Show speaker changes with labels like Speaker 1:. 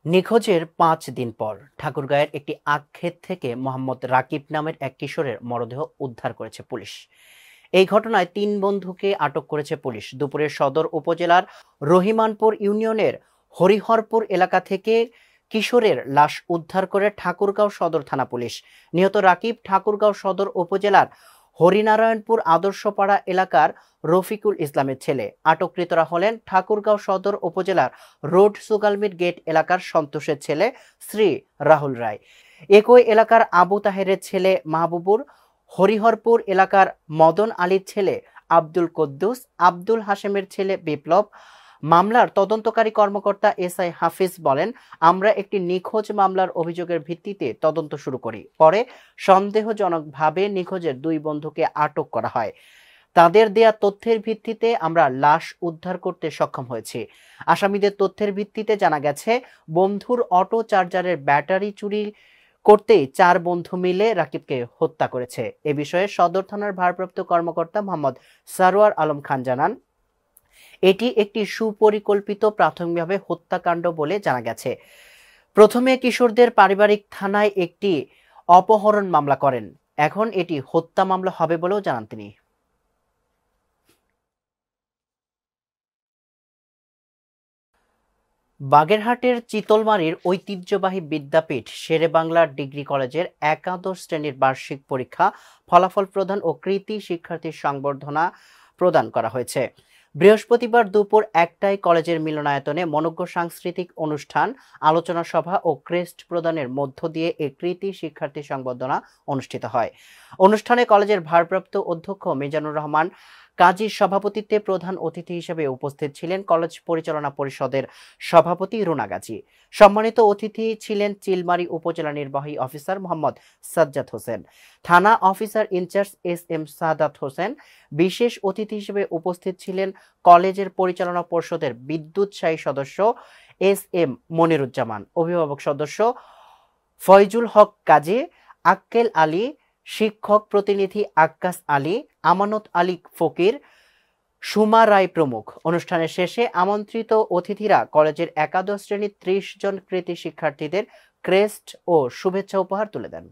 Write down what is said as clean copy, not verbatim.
Speaker 1: নিখোঁজের ৫ দিন পর ঠাকুরগাঁওয়ের একটি আখক্ষেত থেকে মোহাম্মদ রাকিব নামের এক কিশোরের মরদেহ উদ্ধার করেছে পুলিশ। এই ঘটনায় ৩ বন্ধুকে আটক করেছে পুলিশ। দুপুরে সদর উপজেলার রহিমানপুর ইউনিয়নের হরিহরপুর এলাকা থেকে কিশোরের লাশ উদ্ধার করে ঠাকুরগাঁও সদর থানা পুলিশ। নিহত রাকিব ঠাকুরগাঁও সদর উপজেলার হরিনারায়ণপুর আদর্শপাড়া এলাকার রফিকুল ইসলামের ছেলে। আটককৃতরা হলেন ঠাকুরগাঁও সদর উপজেলার রোড সুগালমিট গেট এলাকার সন্তোষের ছেলে শ্রী রাহুল রায়, একই এলাকার আবু তাহেরের ছেলে মাহবুবুর, হরিহরপুর এলাকার মদন আলীর ছেলে আব্দুল কুদ্দুস, আব্দুল হাশেমের ছেলে বিপ্লব। মামলার তদন্তকারী কর্মকর্তা এসআই হাফিজ বলেন, আমরা একটি নিখোঁজ মামলার অভিযোগের ভিত্তিতে তদন্ত শুরু করি। পরে সন্দেহজনকভাবে নিখোঁজের ২ বন্ধুকে আটক করা হয়। তাদের দেয়া তথ্যের ভিত্তিতে আমরা লাশ উদ্ধার করতে সক্ষম হয়েছি। আসামিদের তথ্যের ভিত্তিতে জানা গেছে, বন্ধুর অটো চার্জারের ব্যাটারি চুরি করতেই ৪ বন্ধু মিলে রাকিবকে হত্যা করেছে। এ বিষয়ে সদর থানার ভারপ্রাপ্ত কর্মকর্তা মোহাম্মদ সারোয়ার আলম খান জানান, এটি একটি সুপরিকল্পিত প্রাথমিকভাবে হত্যাকাণ্ড বলে জানা গেছে। প্রথমে কিশোরদের পারিবারিক থানায় একটি অপহরণ মামলা করেন, এখন এটি হত্যা মামলা হবে বলেও জানান তিনি। বাগেরহাটের চিতলমারীর ঐতিহ্যবাহী বিদ্যাপীঠ শেরেবাংলা ডিগ্রি কলেজের একাদশ শ্রেণীর বার্ষিক পরীক্ষা ফলাফল প্রদান ও কৃতী শিক্ষার্থীর সংবর্ধনা প্রদান করা হয়েছে। বৃহস্পতিবার দুপুর ১টায় কলেজের মিলনায়তনে মনোজ্ঞ সাংস্কৃতিক অনুষ্ঠান, আলোচনা সভা ও ক্রেস্ট প্রদানের মধ্য দিয়ে এই কৃতী শিক্ষার্থী সংবর্ধনা অনুষ্ঠিত হয়। অনুষ্ঠানে কলেজের ভারপ্রাপ্ত অধ্যক্ষ মিজানুর রহমান কাজীর সভাপতিত্বে প্রধান অতিথি হিসেবে উপস্থিত ছিলেন কলেজ পরিচালনা পরিষদের সভাপতি রুনা গাজী। সম্মানিত অতিথি ছিলেন চিলমারী উপজেলা নির্বাহী অফিসার মোহাম্মদ সাজ্জাদ হোসেন, থানা officer in charge S M. Sadat Hossain. বিশেষ অতিথি হিসেবে উপস্থিত ছিলেন কলেজের পরিচালনা পরিষদের বিদ্যুৎসাহী সদস্য এস.এম. মনিরুজ্জামান, অভিভাবক সদস্য ফয়জুল হক কাজী, আক্কেল আলী, শিক্ষক প্রতিনিধি আক্কাস আলী, আমানত আলী ফকির, সুমা রায় প্রমুখ। অনুষ্ঠানের শেষে আমন্ত্রিত অতিথিরা কলেজের একাদশ শ্রেণীর ৩০ জন কৃতী শিক্ষার্থীদের ক্রেস্ট ও শুভেচ্ছা উপহার তুলে দেন।